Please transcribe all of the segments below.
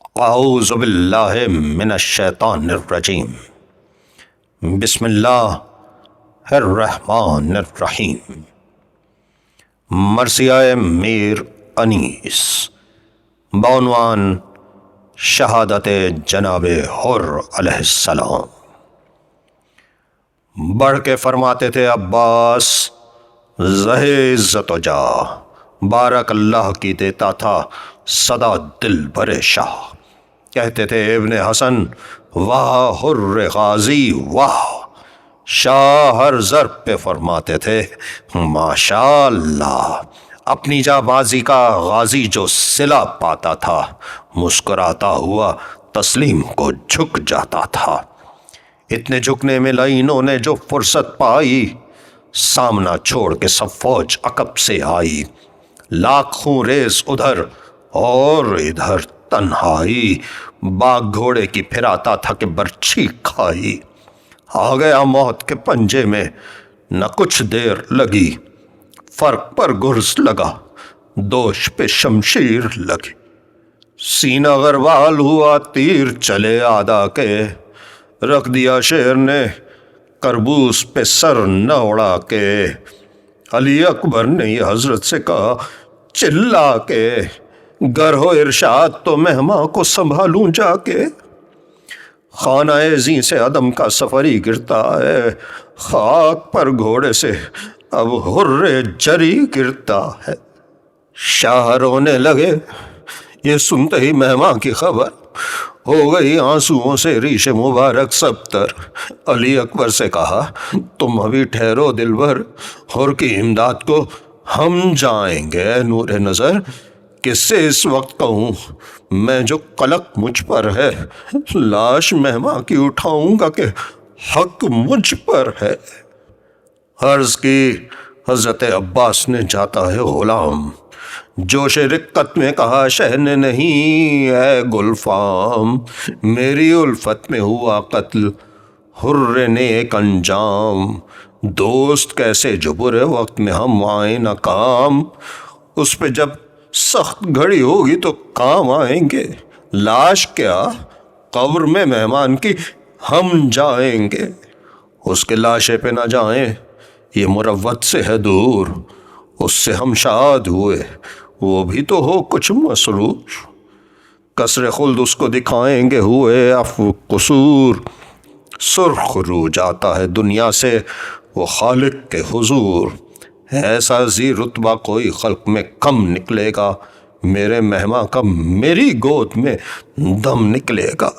اعوذ باللہ من الشیطان الرجیم۔ بسم اللہ الرحمن الرحیم۔ مرثیہ میر انیس بعنوان شہادت جناب حر علیہ السلام۔ بڑھ کے فرماتے تھے عباس زہِ عزت و جاہ، بارک اللہ کی دیتا تھا صدا دل بر شاہ۔ کہتے تھے ابن حسن واہ حر غازی واہ، شاہ ہر ضرب پہ فرماتے تھے ماشاء اللہ۔ اپنی جاں بازی کا غازی جو صلہ پاتا تھا، مسکراتا ہوا تسلیم کو جھک جاتا تھا۔ اتنے جھکنے میں لعینوں نے جو فرصت پائی، سامنا چھوڑ کے سب فوج عقب سے آئی۔ لاکھوں ریس ادھر اور ادھر تنہائی، باغ گھوڑے کی پھراتا تھا کہ برچھی کھائی۔ آ گیا موت کے پنجے میں نہ کچھ دیر لگی، فرق پر گرز لگا دوش پہ شمشیر لگی۔ سینہ غربال ہوا تیر چلے آدھا کے، رکھ دیا شیر نے کربوس پہ سر نہ اڑا کے۔ علی اکبر نے یہ حضرت سے کہا چلا کے، گر ہو ارشاد تو مہماں کو سنبھالوں جا کے۔ خانہ زیں سے عدم کا سفری گرتا ہے، خاک پر گھوڑے سے اب حر جری گرتا ہے۔ شاہ رونے لگے یہ سنتے ہی مہماں کی خبر، ہو گئی آنسوؤں سے ریش مبارک سب تر۔ علی اکبر سے کہا تم ابھی ٹھہرو دلبر، حر کی امداد کو ہم جائیں گے۔ نور نظر کس سے اس وقت کہوں میں جو قلق مجھ پر ہے، لاش مہماں کی اٹھاؤں گا کہ حق مجھ پر ہے۔ عرض کی حضرت عباس نے جاتا ہے غلام، جوش رقت میں کہا شہ نے نہیں اے گلفام۔ میری الفت میں ہوا قتل حر نیک انجام، دوست کیسے جو برے وقت میں ہم آئیں نہ کام۔ اس پہ جب سخت گھڑی ہوگی تو کام آئیں گے، لاش کیا قبر میں مہمان کی ہم جائیں گے۔ اس کے لاشے پہ نہ جائیں یہ مروت سے ہے دور، اس سے ہم شاد ہوئے وہ بھی تو ہو کچھ مسرور۔ قصر خلد اس کو دکھائیں گے ہوئے عفو قصور، سرخ رو جاتا ہے دنیا سے وہ خالق کے حضور۔ ایسا ذی رتبہ کوئی خلق میں کم نکلے گا، میرے مہماں کا میری گود میں دم نکلے گا۔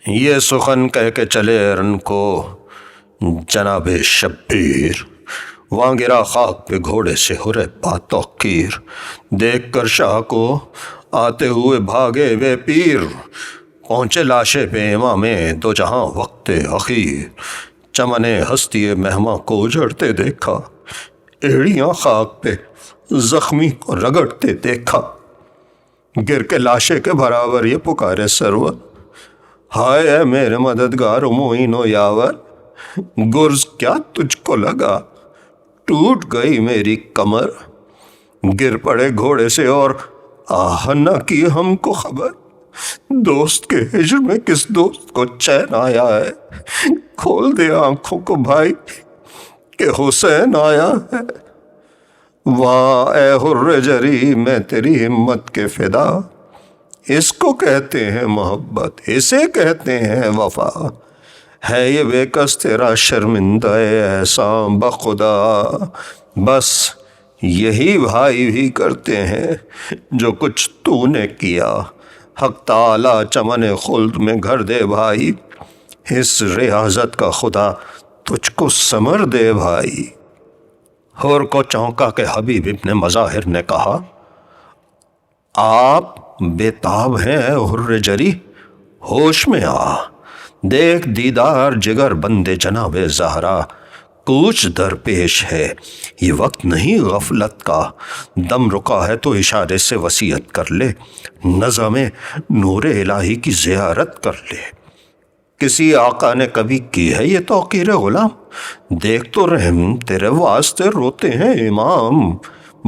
یہ سخن کہہ کے چلے رن کو جناب شبیر، وہاں گرا خاک پہ گھوڑے سے حر باتوقیر۔ دیکھ کر شاہ کو آتے ہوئے بھاگے وے پیر، پہنچے لاشے پہ امام دو جہاں وقت اخیر۔ چمن ہستی مہماں کو اجڑتے دیکھا، ایڑیاں خاک پہ زخمی کو رگڑتے دیکھا۔ گر کے لاشے کے برابر یہ پکارے سرور، ہائے اے میرے مددگار و معین و یاور۔ گرز کیا تجھ کو لگا ٹوٹ گئی میری کمر، گر پڑے گھوڑے سے اور آہ نہ کی ہم کو خبر۔ دوست کے ہجر میں کس دوست کو چین آیا ہے، کھول دے آنکھوں کو بھائی کہ حسین آیا ہے۔ واہ اے حر جری میں تیری ہمت کے فدا، اس کو کہتے ہیں محبت اسے کہتے ہیں وفا۔ ہے یہ بے کس تیرا شرمندہ احسان بخدا، بس یہی بھائی بھی کرتے ہیں جو کچھ تو نے کیا۔ حق تعالی چمن خلد میں گھر دے بھائی، اس ریاضت کا خدا تجھ کو ثمر دے بھائی۔ حر کو چونکا کہ حبیب ابن مظاہر نے کہا آپ بے تاب ہیں اے حر جری، ہوش میں آ دیکھ دیدار جگر بندے جناب زہرا، کوچ درپیش ہے یہ وقت نہیں غفلت کا۔ دم رکا ہے تو اشارے سے وصیت کر لے، نظم نور الہی کی زیارت کر لے۔ کسی آقا نے کبھی کی ہے یہ توقیر غلام، دیکھ تو رحم تیرے واسطے روتے ہیں امام۔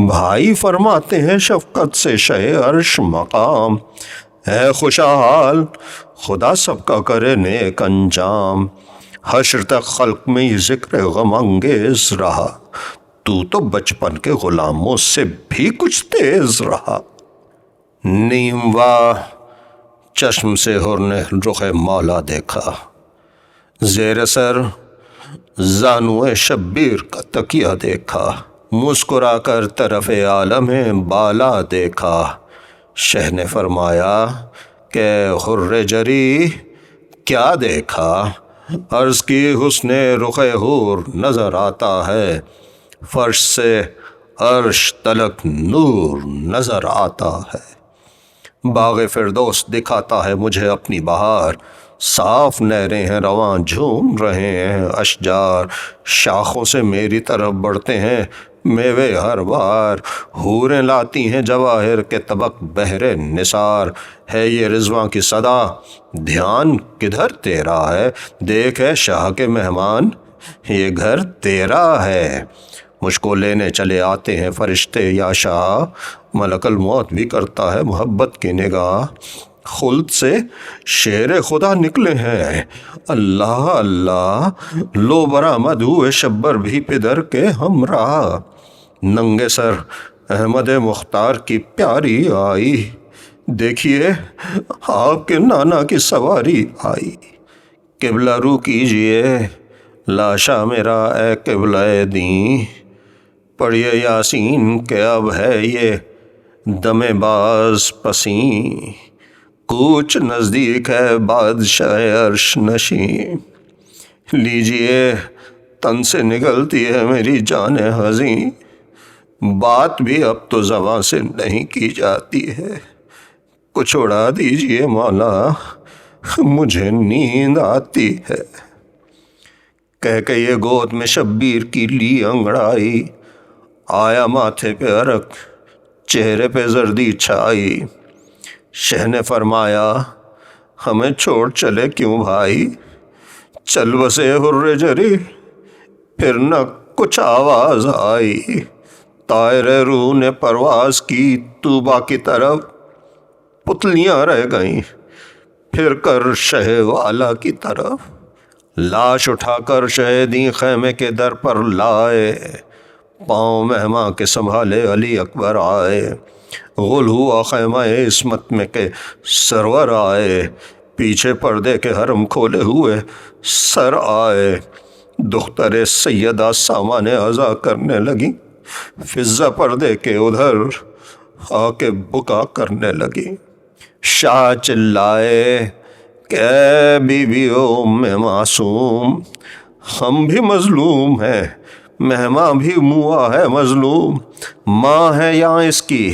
بھائی فرماتے ہیں شفقت سے شہ عرش مقام، اے خوشحال، خدا سب کا کرے نیک انجام، حشر تک خلق میں یہ ذکر غم انگیز رہا، تو بچپن کے غلاموں سے بھی کچھ تیز رہا۔ نیم واہ چشم سے حر نے رخ مولا دیکھا، زیر سر زانو شبیر کا تکیہ دیکھا، مسکرا کر طرف عالم بالا دیکھا۔ شہ نے فرمایا کہ حر جری کیا دیکھا؟ عرض کی حسن رخ حور نظر آتا ہے، فرش سے عرش تلک نور نظر آتا ہے۔ باغ فردوس دکھاتا ہے مجھے اپنی بہار، صاف نہریں ہیں رواں جھوم رہے ہیں اشجار، شاخوں سے میری طرف بڑھتے ہیں میوے ہر بار، حوریں لاتی ہیں جواہر کے طبق بہر نثار، ہے یہ رضواں کی صدا دھیان کدھر تیرا ہے، دیکھ ہے شاہ کے مہمان یہ گھر تیرا ہے۔ مجھ کو لینے چلے آتے ہیں فرشتے یا شاہ، ملک الموت بھی کرتا ہے محبت کی نگاہ، خلد سے شیر خدا نکلے ہیں اللہ اللہ، لو برآمد ہوئے شبر بھی پدر کے ہمراہ، ننگے سر احمد مختار کی پیاری آئی، دیکھیے آپ کے نانا کی سواری آئی، قبلہ رو کیجئے لاشا میرا اے قبلہ دین، پڑھیے یاسین کہ اب ہے یہ دم باز پسین، کوچ نزدیک ہے بادشاہ عرش نشین، لیجئے تن سے نکلتی ہے میری جان حزین، بات بھی اب تو زباں سے نہیں کی جاتی ہے، کچھ اڑا دیجئے مولا مجھے نیند آتی ہے۔ کہہ کے یہ گود میں شبیر کی لی انگڑائی، آیا ماتھے پہ عرق چہرے پہ زردی چھائی، شہ نے فرمایا ہمیں چھوڑ چلے کیوں بھائی، چل بسے حر جری پھر نہ کچھ آواز آئی، طائر روح نے پرواز کی طوبا کی طرف، پتلیاں رہ گئیں پھر کر شہ والا کی طرف، لاش اٹھا کر شہیدی خیمے کے در پر لائے، پاؤں مہماں کے سنبھالے علی اکبر آئے، غل ہوا خیمہ عصمت میں کے سرور آئے، پیچھے پردے کے حرم کھولے ہوئے سر آئے، دختر سیدہ سامان عزا کرنے لگی، فضہ پردے کے ادھر آ کے بکا کرنے لگی، شاہ چلائے کہ اے بی بی ام معصوم، ہم بھی مظلوم ہیں مہماں بھی موا ہے مظلوم، ماں ہے یا اس کی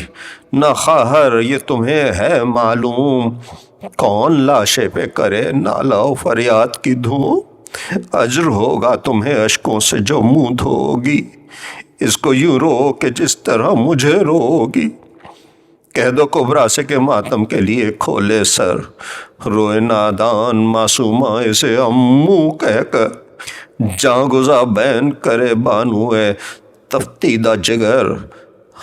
نہ خواہر یہ تمہیں ہے معلوم، کون لاشے پہ کرے نالا و فریاد کی دھوم، اجر ہوگا تمہیں اشکوں سے جو منہ دھوگی، اس کو یوں رو کہ جس طرح مجھے روگی، کہہ دو کبرا سے کہ ماتم کے لیے کھولے سر، روئے نادان معصومہ اسے امو کہہ کر، جاں گزا بین کرے بانوئے تفتیدہ جگر،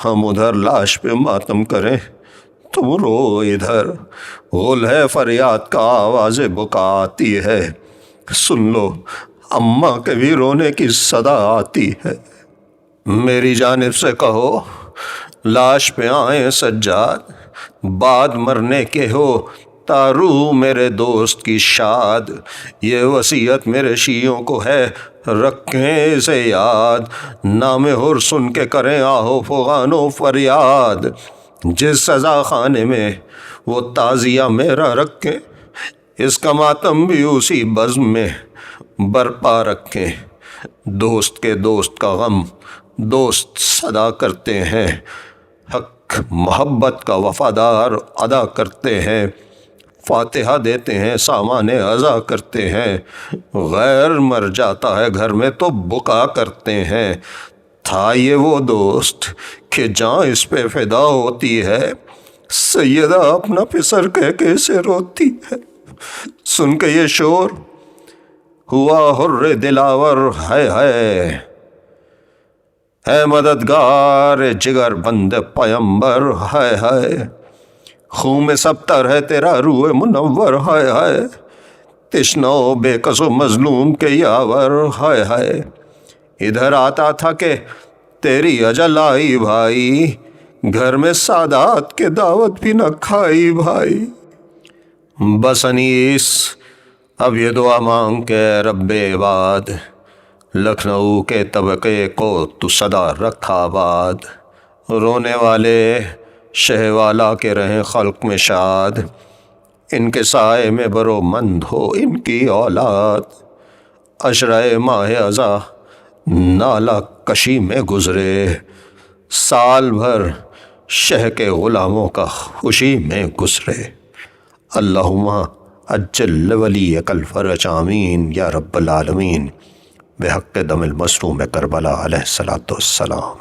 ہم ادھر لاش پہ ماتم کریں تم رو ادھر، غل ہے فریاد کا آواز بکا آتی ہے، سن لو اماں کے بھی رونے کی صدا آتی ہے، میری جانب سے کہو لاش پہ آئیں سجاد، بعد مرنے کے ہو تارو میرے دوست کی شاد، یہ وصیت میرے شیعوں کو ہے رکھیں اسے یاد، نام حر سن کے کریں آہو فغان و فریاد، جس سزا خانے میں وہ تعزیہ میرا رکھیں، اس کا ماتم بھی اسی بزم میں برپا رکھیں، دوست کے دوست کا غم دوست صدا کرتے ہیں، حق محبت کا وفادار ادا کرتے ہیں، فاتحہ دیتے ہیں سامان عزا کرتے ہیں، غیر مر جاتا ہے گھر میں تو بکا کرتے ہیں، تھا یہ وہ دوست کہ جاں اس پہ فدا ہوتی ہے، سیدہ اپنا پسر کہہ کے اسے روتی ہے، سن کے یہ شور ہوا حر دلاور ہے، اے مددگار جگر بند پیمبر ہے، خون میں سب تر ہے تیرا روح منور، ہائے ہائے تشنو بے کس و مظلوم کے یاور، ہائے ہائے ادھر آتا تھا کہ تیری اجل آئی بھائی، گھر میں سادات کے دعوت بھی نہ کھائی بھائی۔ بس انیس اب یہ دعا مانگ کے رب عباد، لکھنؤ کے طبقے کو تو صدا رکھا آباد، رونے والے شہ والا کے رہیں خلق میں شاد، ان کے سائے میں برو مند ہو ان کی اولاد، عشرۂ ماہ ازاں نالہ کشی میں گزرے، سال بھر شہ کے غلاموں کا خوشی میں گزرے۔ اللہم عجل ولیک الفرج آمین یا رب العالمین، بحق دم المظلوم کربلا علیہ الصلوۃ والسلام۔